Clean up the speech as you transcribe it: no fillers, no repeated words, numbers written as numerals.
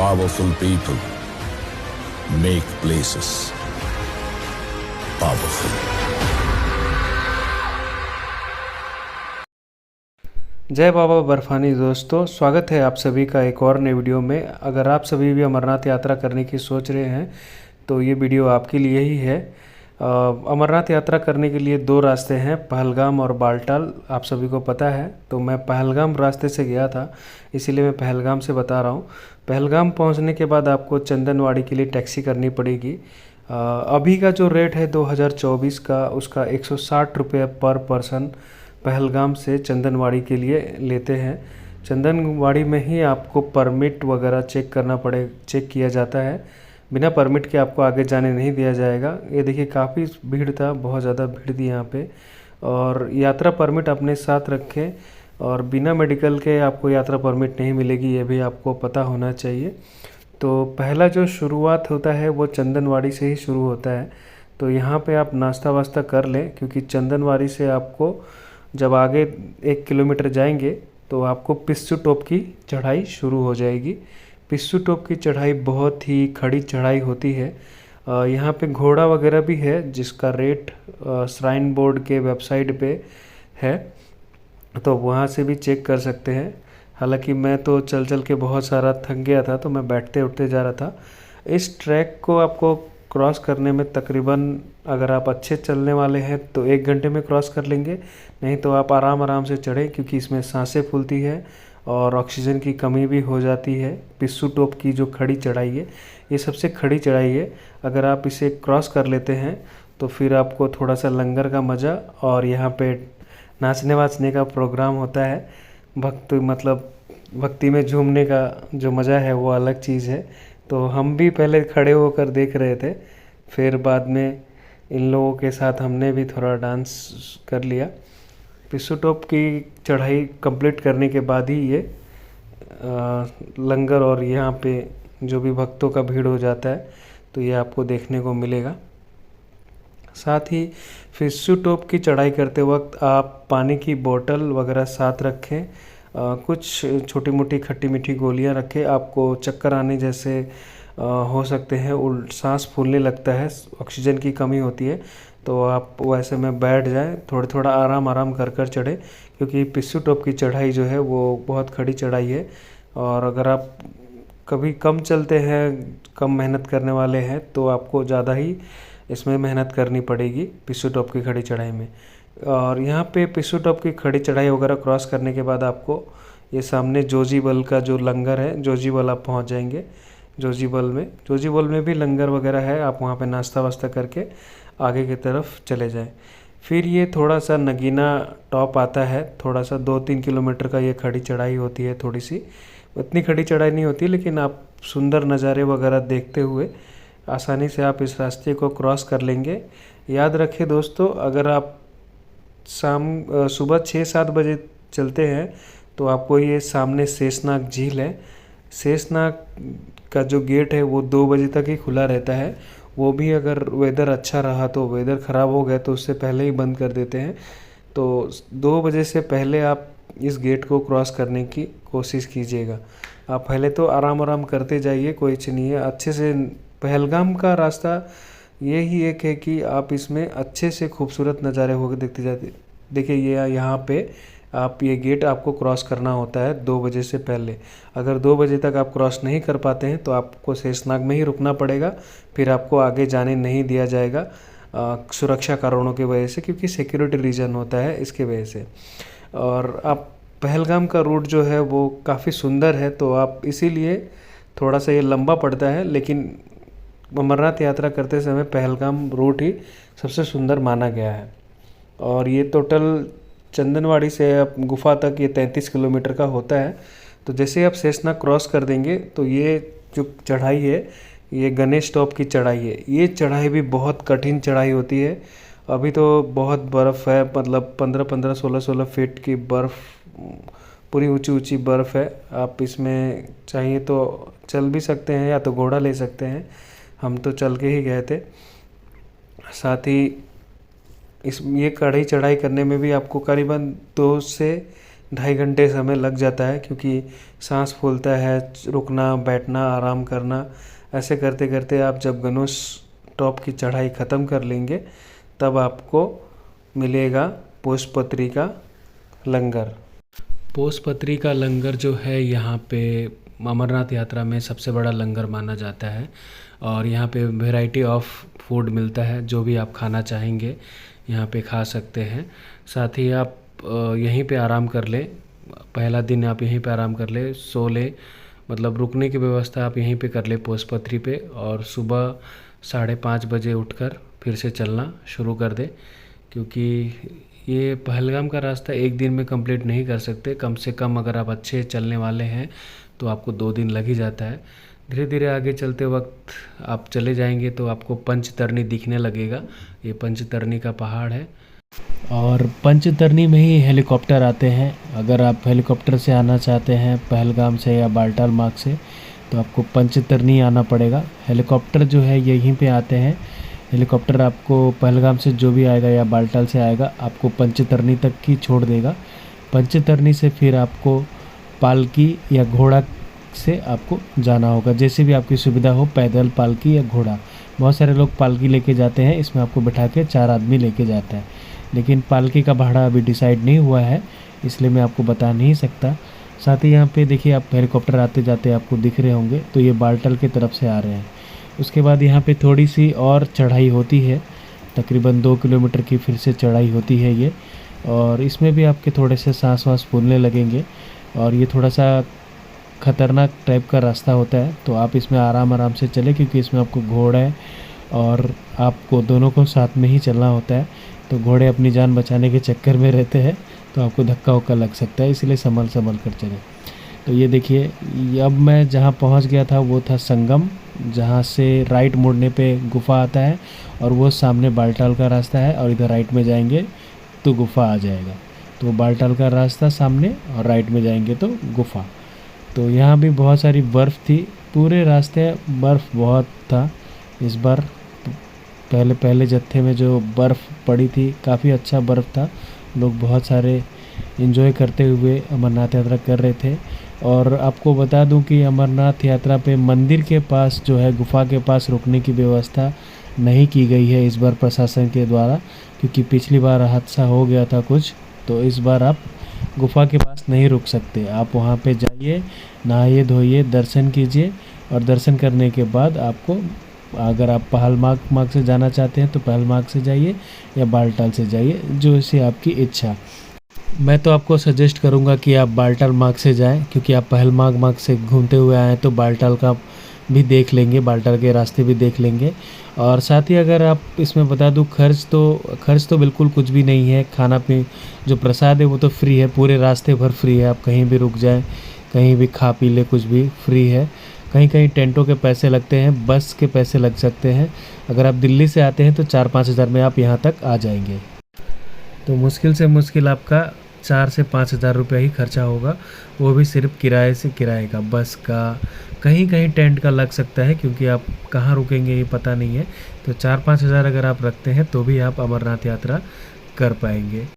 Powerful people make places powerful. जय बाबा बर्फानी दोस्तों, स्वागत है आप सभी का एक और नए वीडियो में। अगर आप सभी भी अमरनाथ यात्रा करने की सोच रहे हैं तो ये वीडियो आपके लिए ही है। अमरनाथ यात्रा करने के लिए दो रास्ते हैं, पहलगाम और बालटाल। आप सभी को पता है, तो मैं पहलगाम रास्ते से गया था, इसीलिए मैं पहलगाम से बता रहा हूँ। पहलगाम पहुँचने के बाद आपको चंदनवाड़ी के लिए टैक्सी करनी पड़ेगी। अभी का जो रेट है 2024 का, उसका 160 रुपये पर पर्सन पहलगाम से चंदनवाड़ी के लिए लेते हैं। चंदनवाड़ी में ही आपको परमिट वगैरह चेक किया जाता है। बिना परमिट के आपको आगे जाने नहीं दिया जाएगा। ये देखिए, काफ़ी भीड़ था, बहुत ज़्यादा भीड़ थी यहाँ पे। और यात्रा परमिट अपने साथ रखें, और बिना मेडिकल के आपको यात्रा परमिट नहीं मिलेगी, ये भी आपको पता होना चाहिए। तो पहला जो शुरुआत होता है वो चंदनवाड़ी से ही शुरू होता है। तो यहाँ पे आप नाश्ता वास्ता कर लें, क्योंकि चंदनवाड़ी से आपको जब आगे 1 किलोमीटर जाएंगे तो आपको पिस्सू टॉप की चढ़ाई शुरू हो जाएगी। पिस्सू टॉप की चढ़ाई बहुत ही खड़ी चढ़ाई होती है। यहाँ पे घोड़ा वगैरह भी है, जिसका रेट श्राइन बोर्ड के वेबसाइट पे है, तो वहाँ से भी चेक कर सकते हैं। हालांकि मैं तो चल चल के बहुत सारा थक गया था, तो मैं बैठते उठते जा रहा था। इस ट्रैक को आपको क्रॉस करने में तकरीबन, अगर आप अच्छे चलने वाले हैं तो 1 घंटे में क्रॉस कर लेंगे, नहीं तो आप आराम आराम से चढ़ें, क्योंकि इसमें सांसें फूलती है और ऑक्सीजन की कमी भी हो जाती है। पिस्सू टॉप की जो खड़ी चढ़ाई है, ये सबसे खड़ी चढ़ाई है। अगर आप इसे क्रॉस कर लेते हैं तो फिर आपको थोड़ा सा लंगर का मज़ा और यहाँ पे नाचने वाचने का प्रोग्राम होता है। भक्ति में झूमने का जो मज़ा है वो अलग चीज़ है। तो हम भी पहले खड़े होकर देख रहे थे, फिर बाद में इन लोगों के साथ हमने भी थोड़ा डांस कर लिया। पिस्सू टॉप की चढ़ाई कंप्लीट करने के बाद ही ये लंगर और यहाँ पे जो भी भक्तों का भीड़ हो जाता है, तो ये आपको देखने को मिलेगा। साथ ही पिस्सू टॉप की चढ़ाई करते वक्त आप पानी की बोतल वगैरह साथ रखें। कुछ छोटी मोटी खट्टी मीठी गोलियां रखें। आपको चक्कर आने जैसे हो सकते हैं, सांस फूलने लगता है, ऑक्सीजन की कमी होती है, तो आप वैसे में बैठ जाएं, थोड़ा आराम आराम कर कर चढ़े, क्योंकि पिस्सू टॉप की चढ़ाई जो है वो बहुत खड़ी चढ़ाई है। और अगर आप कभी कम चलते हैं, कम मेहनत करने वाले हैं, तो आपको ज़्यादा ही इसमें मेहनत करनी पड़ेगी पिस्सू टॉप की खड़ी चढ़ाई में। और यहाँ पे पिस्सू टॉप की खड़ी चढ़ाई वगैरह क्रॉस करने के बाद आपको ये सामने जोजीबल का जो लंगर है, जोजीबल आप पहुँच जाएंगे। जोजीबल में भी लंगर वगैरह है, आप वहाँ पे नाश्ता वास्ता करके आगे की तरफ चले जाएं। फिर ये थोड़ा सा नगीना टॉप आता है, थोड़ा सा 2-3 किलोमीटर का ये खड़ी चढ़ाई होती है। थोड़ी सी, उतनी खड़ी चढ़ाई नहीं होती, लेकिन आप सुंदर नज़ारे वगैरह देखते हुए आसानी से आप इस रास्ते को क्रॉस कर लेंगे। याद रखें दोस्तों, अगर आप सुबह 6-7 बजे चलते हैं तो आपको ये सामने शेषनाग झील है। शेषनाग का जो गेट है वो 2 बजे तक ही खुला रहता है। वो भी अगर वेदर अच्छा रहा, तो वेदर ख़राब हो गया तो उससे पहले ही बंद कर देते हैं। तो 2 बजे से पहले आप इस गेट को क्रॉस करने की कोशिश कीजिएगा। आप पहले तो आराम आराम करते जाइए, कोई चीज़ नहीं है। अच्छे से पहलगाम का रास्ता ये ही एक है कि आप इसमें अच्छे से खूबसूरत नज़ारे होकर देखते जाते। देखिए, ये यहाँ पे आप ये गेट आपको क्रॉस करना होता है 2 बजे से पहले। अगर 2 बजे तक आप क्रॉस नहीं कर पाते हैं तो आपको शेषनाग में ही रुकना पड़ेगा, फिर आपको आगे जाने नहीं दिया जाएगा सुरक्षा कारणों की वजह से, क्योंकि सिक्योरिटी रीजन होता है इसके वजह से। और आप पहलगाम का रूट जो है वो काफ़ी सुंदर है, तो आप इसीलिए थोड़ा सा ये लंबा पड़ता है, लेकिन अमरनाथ यात्रा करते समय पहलगाम रूट ही सबसे सुंदर माना गया है। और ये टोटल चंदनवाड़ी से आप गुफा तक ये 33 किलोमीटर का होता है। तो जैसे आप शेषनाग क्रॉस कर देंगे तो ये जो चढ़ाई है, ये गणेश टॉप की चढ़ाई है। ये चढ़ाई भी बहुत कठिन चढ़ाई होती है। अभी तो बहुत बर्फ़ है, मतलब 15-15, 16-16 फीट की बर्फ़, पूरी ऊंची ऊंची बर्फ़ है। आप इसमें चाहिए तो चल भी सकते हैं, या तो घोड़ा ले सकते हैं। हम तो चल के ही गए थे। साथ ही ये कढ़ाई चढ़ाई करने में भी आपको करीबन 2 से 2.5 घंटे समय लग जाता है, क्योंकि सांस फूलता है, रुकना, बैठना, आराम करना, ऐसे करते करते आप जब गणोश टॉप की चढ़ाई ख़त्म कर लेंगे तब आपको मिलेगा पोषपत्री का लंगर। पोषपत्री का लंगर जो है यहाँ पे अमरनाथ यात्रा में सबसे बड़ा लंगर माना जाता है, और यहाँ पे वैरायटी ऑफ फूड मिलता है, जो भी आप खाना चाहेंगे यहाँ पे खा सकते हैं। साथ ही आप यहीं पे आराम कर लें, पहला दिन आप यहीं पे आराम कर ले, सो ले, मतलब रुकने की व्यवस्था आप यहीं पे कर ले पोषपत्री पे, और सुबह 5:30 बजे उठकर फिर से चलना शुरू कर दे, क्योंकि ये पहलगाम का रास्ता एक दिन में कंप्लीट नहीं कर सकते। कम से कम अगर आप अच्छे चलने वाले हैं तो आपको 2 दिन लग ही जाता है। धीरे धीरे आगे चलते वक्त आप चले जाएंगे तो आपको पंचतरनी दिखने लगेगा। ये पंचतरनी का पहाड़ है, और पंचतरनी में ही हेलीकॉप्टर आते हैं। अगर आप हेलीकॉप्टर से आना चाहते हैं पहलगाम से या बालटाल मार्ग से, तो आपको पंचतरनी आना पड़ेगा। हेलीकॉप्टर जो है यहीं पे आते हैं। हेलीकॉप्टर आपको पहलगाम से जो भी आएगा या बालटाल से आएगा, आपको पंचतरनी तक की छोड़ देगा। पंचतरनी से फिर आपको पालकी या घोड़ा से आपको जाना होगा, जैसे भी आपकी सुविधा हो, पैदल, पालकी या घोड़ा। बहुत सारे लोग पालकी लेके जाते हैं, इसमें आपको बैठा के 4 आदमी लेके जाते हैं, लेकिन पालकी का भाड़ा अभी डिसाइड नहीं हुआ है, इसलिए मैं आपको बता नहीं सकता। साथ ही यहाँ पे देखिए, आप हेलीकॉप्टर आते जाते आपको दिख रहे होंगे, तो ये बालटाल की तरफ से आ रहे हैं। उसके बाद यहाँ पे थोड़ी सी और चढ़ाई होती है, तकरीबन 2 किलोमीटर की फिर से चढ़ाई होती है ये, और इसमें भी आपके थोड़े से सांस वास फूलने लगेंगे, और ये थोड़ा सा ख़तरनाक टाइप का रास्ता होता है, तो आप इसमें आराम आराम से चले, क्योंकि इसमें आपको घोड़ा है और आपको दोनों को साथ में ही चलना होता है। तो घोड़े अपनी जान बचाने के चक्कर में रहते हैं, तो आपको धक्का वक्का लग सकता है, इसलिए संभल कर चलें। तो ये देखिए, अब मैं जहाँ पहुँच गया था वो था संगम, जहाँ से राइट मुड़ने पे गुफ़ा आता है, और वो सामने बालटाल का रास्ता है, और इधर राइट में जाएंगे तो गुफ़ा आ जाएगा। तो बालटाल का रास्ता सामने, और राइट में जाएंगे तो गुफ़ा। तो यहाँ भी बहुत सारी बर्फ़ थी, पूरे रास्ते बर्फ़ बहुत था। इस बार पहले जत्थे में जो बर्फ़ पड़ी थी, काफ़ी अच्छा बर्फ़ था। लोग बहुत सारे एंजॉय करते हुए अमरनाथ यात्रा कर रहे थे। और आपको बता दूं कि अमरनाथ यात्रा पे मंदिर के पास जो है, गुफ़ा के पास रुकने की व्यवस्था नहीं की गई है इस बार प्रशासन के द्वारा, क्योंकि पिछली बार हादसा हो गया था कुछ। तो इस बार आप गुफ़ा के पास नहीं रुक सकते। आप वहाँ पे जाइए, नहाइए धोइए, दर्शन कीजिए, और दर्शन करने के बाद आपको, अगर आप पहलगाम से जाना चाहते हैं तो पहलगाम से जाइए या बालटाल से जाइए, जो इसे आपकी इच्छा। मैं तो आपको सजेस्ट करूंगा कि आप बालटाल मार्ग से जाएं, क्योंकि आप पहलगाम मार्ग से घूमते हुए आए तो बालटाल का भी देख लेंगे, बालटाल के रास्ते भी देख लेंगे। और साथ ही अगर आप इसमें बता दूं, खर्च तो बिल्कुल कुछ भी नहीं है। खाना पी जो प्रसाद है वो तो फ्री है, पूरे रास्ते भर फ्री है। आप कहीं भी रुक जाएं, कहीं भी खा पी ले, कुछ भी फ्री है। कहीं कहीं टेंटों के पैसे लगते हैं, बस के पैसे लग सकते हैं। अगर आप दिल्ली से आते हैं तो 4-5 हज़ार में आप यहाँ तक आ जाएंगे। तो मुश्किल से मुश्किल आपका 4 से 5 हज़ार रुपया ही खर्चा होगा, वो भी सिर्फ किराए का, बस का। कहीं कहीं टेंट का लग सकता है, क्योंकि आप कहाँ रुकेंगे ये पता नहीं है। तो 4-5 हज़ार अगर आप रखते हैं तो भी आप अमरनाथ यात्रा कर पाएंगे।